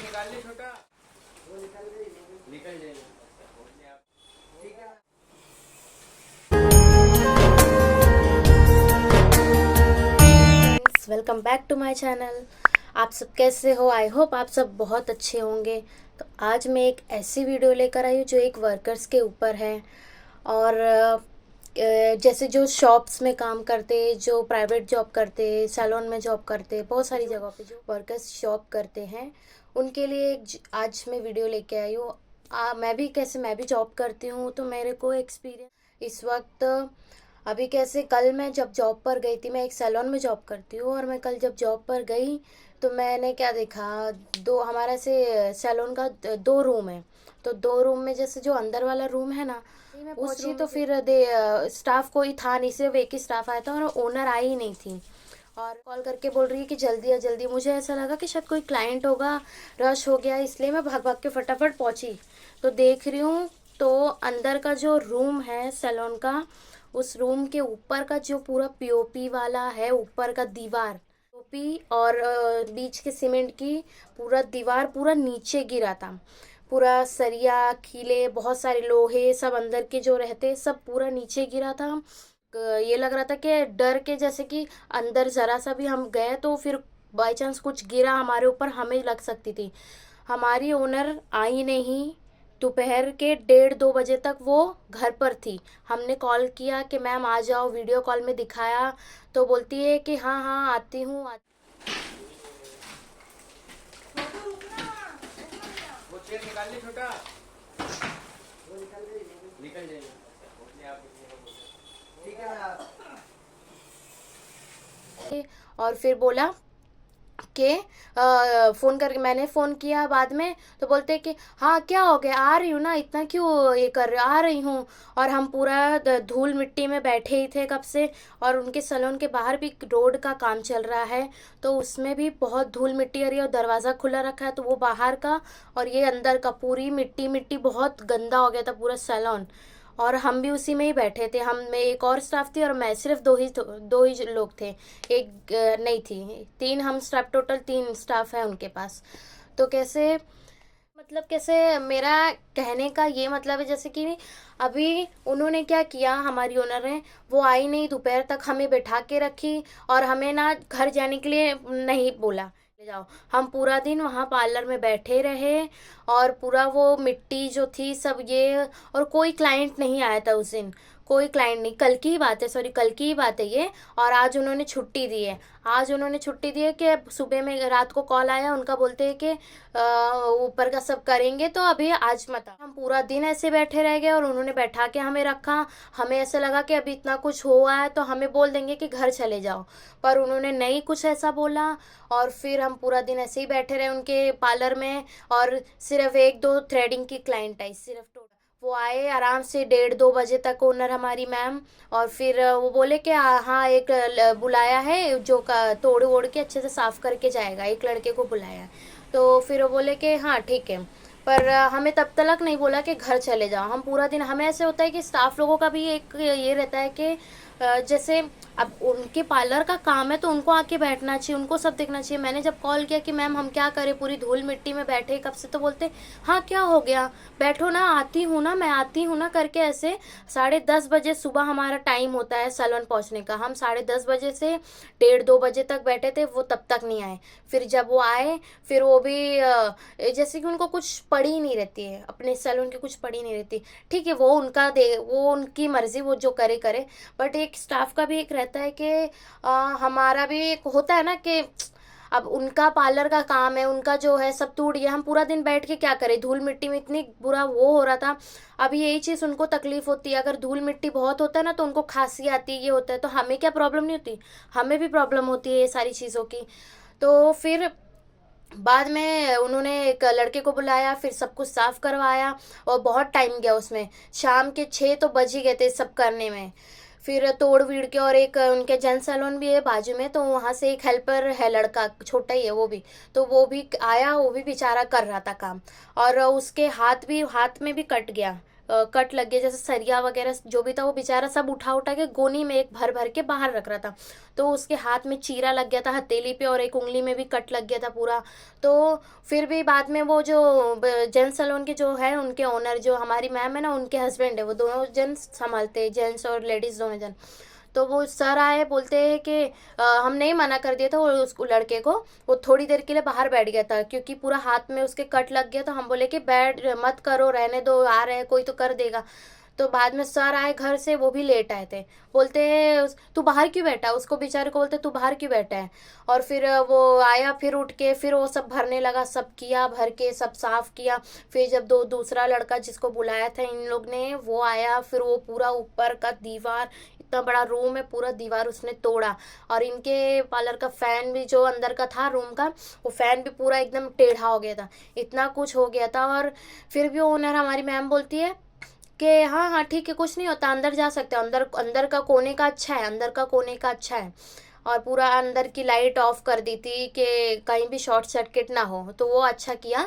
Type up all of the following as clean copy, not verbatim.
निकाल ले छोटा। वो निकल जाएगी अपने आप। ठीक है। Welcome back to my channel. आप सब कैसे हो? आई होप आप सब बहुत अच्छे होंगे। तो आज मैं एक ऐसी वीडियो लेकर आई हूँ जो एक वर्कर्स के ऊपर है। और जैसे जो शॉप्स में काम करते, जो प्राइवेट जॉब करते, सैलून में जॉब करते, बहुत सारी जगहों पे जो वर्कर्स जॉब करते हैं उनके लिए आज मैं वीडियो लेके आई हूँ। मैं भी जॉब करती हूँ तो मेरे को एक्सपीरियंस इस वक्त अभी कैसे, कल मैं जब जॉब पर गई थी, मैं एक सैलून में जॉब करती हूँ और मैं कल जब जॉब पर गई तो मैंने क्या देखा, दो हमारा से सैलून का दो रूम है। तो दो रूम में जैसे जो अंदर वाला रूम है ना, मैं पहुंची तो फिर स्टाफ कोई था नहीं, सिर्फ एक ही स्टाफ आया था और ओनर आई ही नहीं थी। और कॉल करके बोल रही है कि जल्दी आ जल्दी। मुझे ऐसा लगा कि शायद कोई क्लाइंट होगा, रश हो गया, इसलिए मैं भाग भाग के फटाफट पहुंची। तो देख रही हूँ तो अंदर का जो रूम है सैलून का, उस रूम के ऊपर का जो पूरा पीओपी वाला है, ऊपर का दीवार पीओपी और बीच के सीमेंट की पूरा दीवार पूरा नीचे गिरा था। पूरा सरिया, खीले, बहुत सारे लोहे सब अंदर के जो रहते सब पूरा नीचे गिरा था। ये लग रहा था कि डर के, जैसे कि अंदर जरा सा भी हम गए तो फिर बाई चांस कुछ गिरा हमारे ऊपर, हमें लग सकती थी। हमारी ओनर आई नहीं। दोपहर के 1:30-2 बजे तक वो घर पर थी। हमने कॉल किया कि मैम आ जाओ, वीडियो कॉल में दिखाया तो बोलती है कि हाँ हाँ आती हूँ। वो चेयर निकाल ले छोटा। वो निकल जाएगी अपने आप। ठीक है ना। और फिर बोला कि फ़ोन करके, मैंने फ़ोन किया बाद में तो बोलते कि हाँ क्या हो गया, आ रही हूँ ना, इतना क्यों ये कर रहे हो, आ रही हूँ। और हम पूरा धूल मिट्टी में बैठे ही थे कब से। और उनके सैलून के बाहर भी रोड का काम चल रहा है तो उसमें भी बहुत धूल मिट्टी आ रही है और दरवाज़ा खुला रखा है तो वो बाहर का और ये अंदर का पूरी मिट्टी मिट्टी, बहुत गंदा हो गया था पूरा सैलून। और हम भी उसी में ही बैठे थे, हम में एक और स्टाफ थी और मैं, सिर्फ दो ही लोग थे। एक नहीं थी, तीन हम स्टाफ, टोटल 3 स्टाफ है उनके पास। तो कैसे, मतलब कैसे, मेरा कहने का ये मतलब है जैसे कि अभी उन्होंने क्या किया, हमारी ओनर ने, वो आई नहीं, दोपहर तक हमें बैठा के रखी और हमें ना घर जाने के लिए नहीं बोला ले जाओ। हम पूरा दिन वहाँ पार्लर में बैठे रहे और पूरा वो मिट्टी जो थी सब ये, और कोई क्लाइंट नहीं आया था उस दिन। कोई क्लाइंट नहीं, कल की ही बात है, सॉरी कल की ही बात है ये। और आज उन्होंने छुट्टी दी है। आज उन्होंने छुट्टी दी है कि सुबह में, रात को कॉल आया उनका, बोलते हैं कि ऊपर का सब करेंगे तो अभी आज मत आओ। हम पूरा दिन ऐसे बैठे रह गए और उन्होंने बैठा के हमें रखा। हमें ऐसा लगा कि अभी इतना कुछ हुआ है तो हमें बोल देंगे कि घर चले जाओ, पर उन्होंने नहीं कुछ ऐसा बोला। और फिर हम पूरा दिन ऐसे ही बैठे रहे उनके पार्लर में। और सिर्फ 1-2 थ्रेडिंग की क्लाइंट आई, सिर्फ टोटल वो आए आराम से 1:30-2 बजे तक, ओनर हमारी मैम। और फिर वो बोले कि हाँ एक बुलाया है जो का तोड़ ओड़ के अच्छे से साफ करके जाएगा, एक लड़के को बुलाया है। तो फिर वो बोले कि हाँ ठीक है, पर हमें तब तक नहीं बोला कि घर चले जाओ। हम पूरा दिन, हमें ऐसे होता है कि स्टाफ लोगों का भी एक ये रहता है कि जैसे अब उनके पार्लर का काम है तो उनको आके बैठना चाहिए, उनको सब देखना चाहिए। मैंने जब कॉल किया कि मैम हम क्या करें, पूरी धूल मिट्टी में बैठे कब से, तो बोलते हाँ क्या हो गया, बैठो ना, आती हूँ ना, मैं आती हूँ ना करके ऐसे। 10:30 बजे सुबह हमारा टाइम होता है सैलून पहुँचने का, हम 10:30 बजे से 1:30-2 बजे तक बैठे थे, वो तब तक नहीं आए। फिर जब वो आए, फिर वो भी जैसे कि उनको कुछ पड़ी नहीं रहती है, अपने सैलून की कुछ पड़ी नहीं रहती। ठीक है, वो उनका दे, वो उनकी मर्जी, वो जो करे करे। बट एक स्टाफ का भी एक रहता है कि हमारा भी एक होता है ना कि अब उनका पार्लर का काम है, उनका जो है सब टूट गया, हम पूरा दिन बैठ के क्या करें, धूल मिट्टी में इतनी बुरा वो हो रहा था। अभी यही चीज़ उनको तकलीफ होती है, अगर धूल मिट्टी बहुत होता है ना तो उनको खांसी आती है, ये होता है, तो हमें क्या प्रॉब्लम नहीं होती, हमें भी प्रॉब्लम होती है ये सारी चीज़ों की। तो फिर बाद में उन्होंने एक लड़के को बुलाया, फिर सब कुछ साफ करवाया और बहुत टाइम गया उसमें, शाम के 6 तो बज ही गए थे सब करने में। फिर तोड़ वीड़ के, और एक उनके जेंट्स सैलून भी है बाजू में, तो वहाँ से एक हेल्पर है, लड़का छोटा ही है वो भी, तो वो भी आया, वो भी बेचारा कर रहा था काम। और उसके हाथ में भी कट गया, कट लग गया, जैसे सरिया वगैरह जो भी था वो बेचारा सब उठा उठा के गोनी में एक भर भर के बाहर रख रहा था। तो उसके हाथ में चीरा लग गया था हथेली पे, और एक उंगली में भी कट लग गया था पूरा। तो फिर भी बाद में वो जो जेंट्स सैलून के जो है उनके ओनर, जो हमारी मैम है ना, उनके हस्बैंड है, वो दोनों जन संभालते हैं, जेंट्स और लेडीज़ दोनों जन। तो वो सर आए, बोलते हैं कि हम नहीं मना कर दिया था वो उसको, लड़के को, वो थोड़ी देर के लिए बाहर बैठ गया था क्योंकि पूरा हाथ में उसके कट लग गया। तो हम बोले कि बैठ मत करो, रहने दो, आ रहे हैं कोई तो कर देगा। तो बाद में सर आए घर से, वो भी लेट आए थे, बोलते हैं तू बाहर क्यों बैठा है?" उसको बेचारे को बोलते तू बाहर क्यों बैठा है। और फिर वो आया, फिर उठ के फिर वो सब भरने लगा, सब किया, भर के सब साफ किया। फिर जब दूसरा लड़का जिसको बुलाया था इन लोग ने वो आया, फिर वो पूरा ऊपर का दीवार, इतना बड़ा रूम है, पूरा दीवार उसने तोड़ा। और इनके पार्लर का फैन भी जो अंदर का था रूम का, वो फैन भी पूरा एकदम टेढ़ा हो गया था, इतना कुछ हो गया था। और फिर भी ओनर हमारी मैम बोलती है कि हाँ हाँ ठीक है, कुछ नहीं होता, अंदर जा सकते हो, अंदर अंदर का कोने का अच्छा है, अंदर का कोने का अच्छा है। और पूरा अंदर की लाइट ऑफ कर दी थी कि कहीं भी शॉर्ट सर्किट ना हो, तो वो अच्छा किया।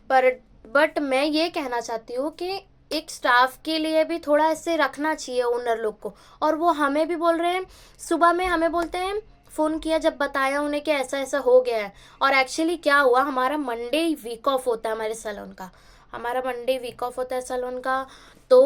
पर बट मैं ये कहना चाहती हूँ कि एक स्टाफ के लिए भी थोड़ा ऐसे रखना चाहिए ओनर लोग को। और वो हमें भी बोल रहे हैं, सुबह में हमें बोलते हैं, फ़ोन किया जब बताया उन्हें कि ऐसा ऐसा हो गया है। और एक्चुअली क्या हुआ, हमारा मंडे वीक ऑफ होता है हमारे सैलून का, हमारा मंडे वीक ऑफ होता है सैलून का। तो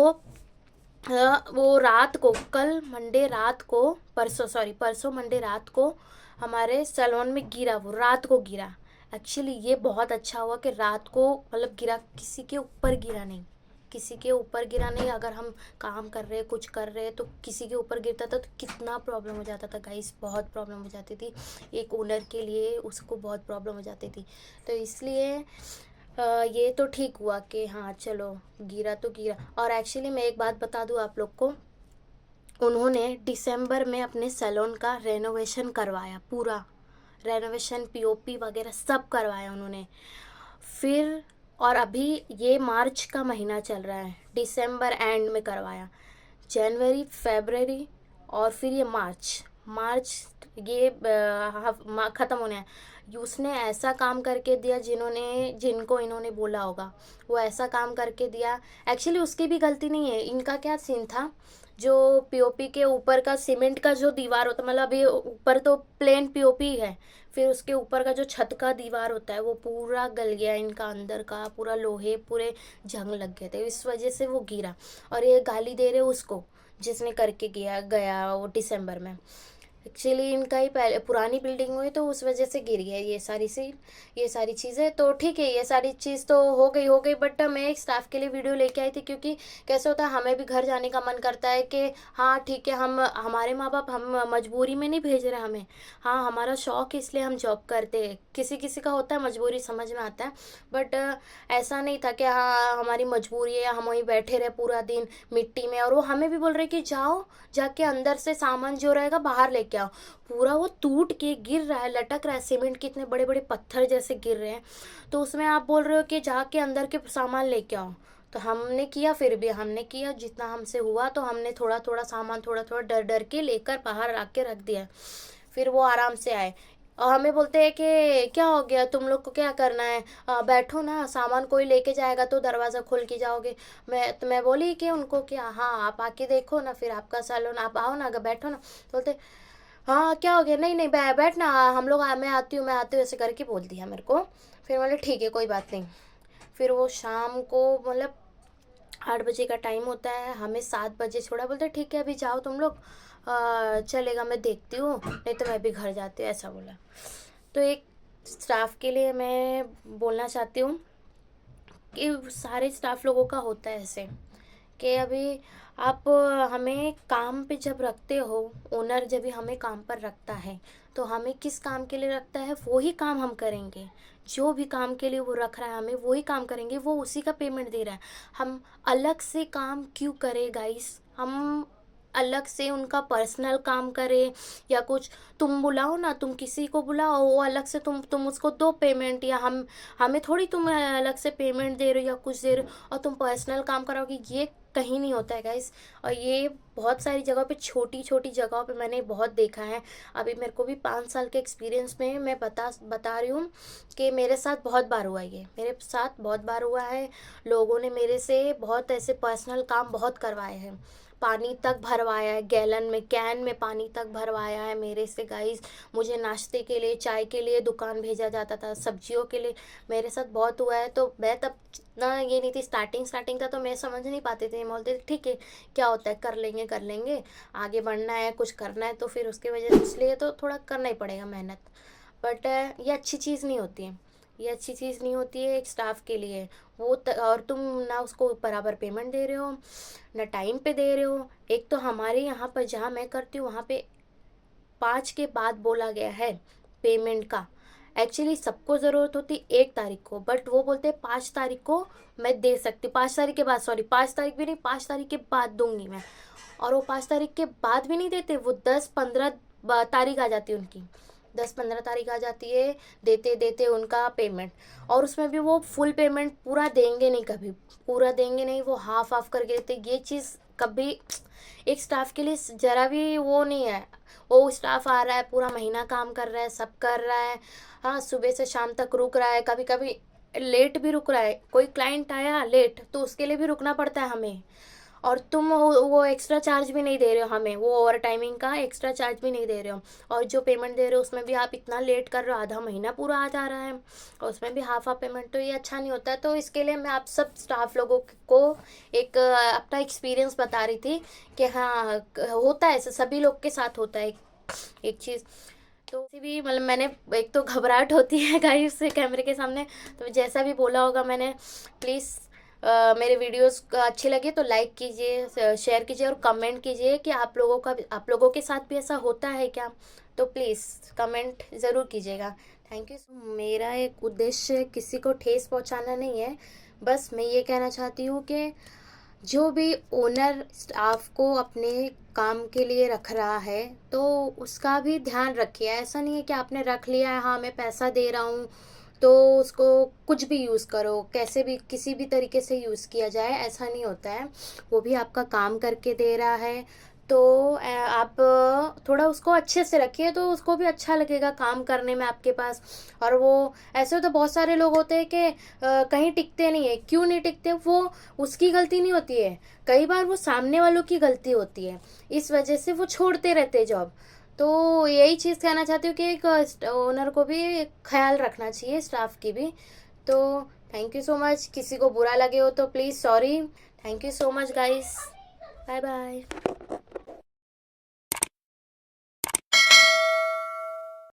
वो रात को, कल मंडे रात को, परसों मंडे रात को हमारे सैलून में गिरा, वो रात को गिरा। एक्चुअली ये बहुत अच्छा हुआ कि रात को मतलब गिरा, किसी के ऊपर गिरा नहीं, किसी के ऊपर गिरा नहीं। अगर हम काम कर रहे कुछ कर रहे तो किसी के ऊपर गिरता था तो कितना प्रॉब्लम हो जाता था गाइस, बहुत प्रॉब्लम हो जाती थी। एक ओनर के लिए उसको बहुत प्रॉब्लम हो जाती थी। तो इसलिए ये तो ठीक हुआ कि हाँ चलो गिरा तो गिरा। और एक्चुअली मैं एक बात बता दूँ आप लोग को, उन्होंने दिसंबर में अपने सैलून का रेनोवेशन करवाया, पूरा रेनोवेशन, पीओपी वगैरह सब करवाया उन्होंने। फिर और अभी ये मार्च का महीना चल रहा है, दिसंबर एंड में करवाया, जनवरी, फरवरी और फिर ये मार्च ये ख़त्म होने है। उसने ऐसा काम करके दिया, जिनको इन्होंने बोला होगा वो ऐसा काम करके दिया। एक्चुअली उसकी भी गलती नहीं है। इनका क्या सीन था, जो पीओपी के ऊपर का सीमेंट का जो दीवार होता, मतलब अभी ऊपर तो प्लेन पीओपी है, फिर उसके ऊपर का जो छत का दीवार होता है वो पूरा गल गया, इनका अंदर का पूरा लोहे पूरे जंग लग गए थे, इस वजह से वो गिरा। और ये गाली दे रहे उसको जिसने करके गया वो दिसंबर में। एक्चुअली इनका ही पहले पुरानी बिल्डिंग हुई तो उस वजह से गिर गया ये सारी चीज़ें। तो ठीक है, ये सारी चीज़ तो हो गई। बट मैं एक स्टाफ के लिए वीडियो लेके आई थी, क्योंकि कैसे होता है, हमें भी घर जाने का मन करता है कि हाँ ठीक है, हम हमारे माँ बाप हम मजबूरी में नहीं भेज रहे हमें, हाँ हमारा शौक है इसलिए हम जॉब करते हैं। किसी किसी का होता है मजबूरी, समझ में आता है। बट ऐसा नहीं था कि हाँ हमारी मजबूरी है, हम वहीं बैठे रहे पूरा दिन मिट्टी में। और वो हमें भी बोल रहे कि जाओ जाके अंदर से सामान जो रहेगा बाहर लेके आओ। पूरा वो टूट के गिर रहा है, लटक रहा है, सीमेंट के इतने बड़े बड़े पत्थर जैसे गिर रहे हैं। तो उसमें आप बोल रहे हो कि जाके अंदर के सामान लेके आओ। तो हमने किया, फिर भी हमने किया जितना हमसे हुआ, तो हमने थोड़ा थोड़ा सामान थोड़ा थोड़ा डर डर के लेकर बाहर ला के रख दिया। फिर वो आराम से आए और हमें बोलते हैं कि क्या हो गया, तुम लोग को क्या करना है, बैठो ना, सामान कोई लेके जाएगा तो दरवाज़ा खोल के जाओगे। मैं बोली कि उनको कि हाँ आप आके देखो ना, फिर आपका सैलून, आप आओ ना, बैठो ना। बोलते हाँ क्या हो गया, नहीं नहीं बैठ ना, हम लोग मैं आती हूँ ऐसे करके बोल दिया मेरे को। फिर बोले ठीक है कोई बात नहीं। फिर वो शाम को मतलब 8 बजे का टाइम होता है, हमें 7 बजे छोड़ा। बोलते ठीक है अभी जाओ तुम लोग, चलेगा, मैं देखती हूँ, नहीं तो मैं भी घर जाती हूँ, ऐसा बोला। तो एक स्टाफ के लिए मैं बोलना चाहती हूँ कि सारे स्टाफ लोगों का होता है ऐसे कि अभी आप हमें काम पे जब रखते हो, ओनर जब भी हमें काम पर रखता है तो हमें किस काम के लिए रखता है वो ही काम हम करेंगे। जो भी काम के लिए वो रख रहा है हमें वही काम करेंगे, वो उसी का पेमेंट दे रहा है। हम अलग से काम क्यों करें गाइस? हम अलग से उनका पर्सनल काम करे या कुछ। तुम बुलाओ ना, तुम किसी को बुलाओ, वो अलग से तुम उसको दो पेमेंट, या हमें थोड़ी तुम अलग से पेमेंट दे रहे हो या कुछ दे रहे हो और तुम पर्सनल काम कराओगे। ये कहीं नहीं होता है गाइस। और ये बहुत सारी जगह पे, छोटी छोटी जगहों पे मैंने बहुत देखा है। अभी मेरे को भी 5 साल के एक्सपीरियंस में मैं बता रही हूँ कि मेरे साथ बहुत बार हुआ है। ये मेरे साथ बहुत बार हुआ है। लोगों ने मेरे से बहुत ऐसे पर्सनल काम बहुत करवाए हैं। पानी तक भरवाया है, गैलन में, कैन में पानी तक भरवाया है मेरे से गाइस। मुझे नाश्ते के लिए, चाय के लिए दुकान भेजा जाता था, सब्जियों के लिए। मेरे साथ बहुत हुआ है। तो मैं तब इतना ये नहीं थी, स्टार्टिंग था तो मैं समझ नहीं पाते थे। मैं बोलते थे ठीक है, क्या होता है, कर लेंगे, आगे बढ़ना है, कुछ करना है तो फिर उसके वजह से, इसलिए तो थोड़ा करना ही पड़ेगा मेहनत। बट ये अच्छी चीज़ नहीं होती है। ये अच्छी चीज़ नहीं होती है एक स्टाफ के लिए। और तुम ना उसको बराबर पेमेंट दे रहे हो, ना टाइम पे दे रहे हो। एक तो हमारे यहाँ पर जहाँ मैं करती हूँ वहाँ पे 5 के बाद बोला गया है पेमेंट का। एक्चुअली सबको ज़रूरत होती 1 तारीख को, बट वो बोलते हैं 5 तारीख को मैं दे सकती, 5 तारीख के बाद, सॉरी 5 तारीख भी नहीं, 5 तारीख के बाद दूंगी मैं। और वो 5 तारीख के बाद भी नहीं देते, वो 10-15 तारीख आ जाती है उनकी, 10-15 तारीख आ जाती है देते देते उनका पेमेंट। और उसमें भी वो फुल पेमेंट पूरा देंगे नहीं, कभी पूरा देंगे नहीं, वो हाफ हाफ करके देते। ये चीज़ कभी एक स्टाफ के लिए ज़रा भी वो नहीं है। वो स्टाफ आ रहा है, पूरा महीना काम कर रहा है, सब कर रहा है, हाँ, सुबह से शाम तक रुक रहा है, कभी कभी लेट भी रुक रहा है। कोई क्लाइंट आया लेट तो उसके लिए भी रुकना पड़ता है हमें। और तुम वो एक्स्ट्रा चार्ज भी नहीं दे रहे हो हमें, वो ओवर टाइमिंग का एक्स्ट्रा चार्ज भी नहीं दे रहे हो। और जो पेमेंट दे रहे हो उसमें भी आप इतना लेट कर रहे हो, आधा महीना पूरा आ जा रहा है और उसमें भी हाफ पेमेंट। तो ये अच्छा नहीं होता है। तो इसके लिए मैं आप सब स्टाफ लोगों को एक अपना एक्सपीरियंस बता रही थी कि हाँ, होता है ऐसा, सभी लोग के साथ होता है एक चीज़। तो किसी भी, मतलब मैंने, एक तो घबराहट होती है गाइस से कैमरे के सामने, तो जैसा भी बोला होगा मैंने, प्लीज़ मेरे वीडियोस अच्छे लगे तो लाइक कीजिए, शेयर कीजिए और कमेंट कीजिए कि आप लोगों के साथ भी ऐसा होता है क्या। तो प्लीज़ कमेंट ज़रूर कीजिएगा। Thank you. मेरा एक उद्देश्य किसी को ठेस पहुंचाना नहीं है, बस मैं ये कहना चाहती हूँ कि जो भी ओनर स्टाफ को अपने काम के लिए रख रहा है तो उसका भी ध्यान रखिए। ऐसा नहीं है कि आपने रख लिया है, हाँ मैं पैसा दे रहा हूँ तो उसको कुछ भी यूज़ करो, कैसे भी किसी भी तरीके से यूज़ किया जाए, ऐसा नहीं होता है। वो भी आपका काम करके दे रहा है तो आप थोड़ा उसको अच्छे से रखिए तो उसको भी अच्छा लगेगा काम करने में आपके पास। और वो ऐसे तो बहुत सारे लोग होते हैं कि कहीं टिकते नहीं है। क्यों नहीं टिकते? वो उसकी गलती नहीं होती है, कई बार वो सामने वालों की गलती होती है, इस वजह से वो छोड़ते रहते जॉब। तो यही चीज़ कहना चाहती हूँ कि एक ओनर को भी ख्याल रखना चाहिए, स्टाफ की भी। तो थैंक यू सो मच। किसी को बुरा लगे हो तो please sorry. Thank you so much guys. Bye bye.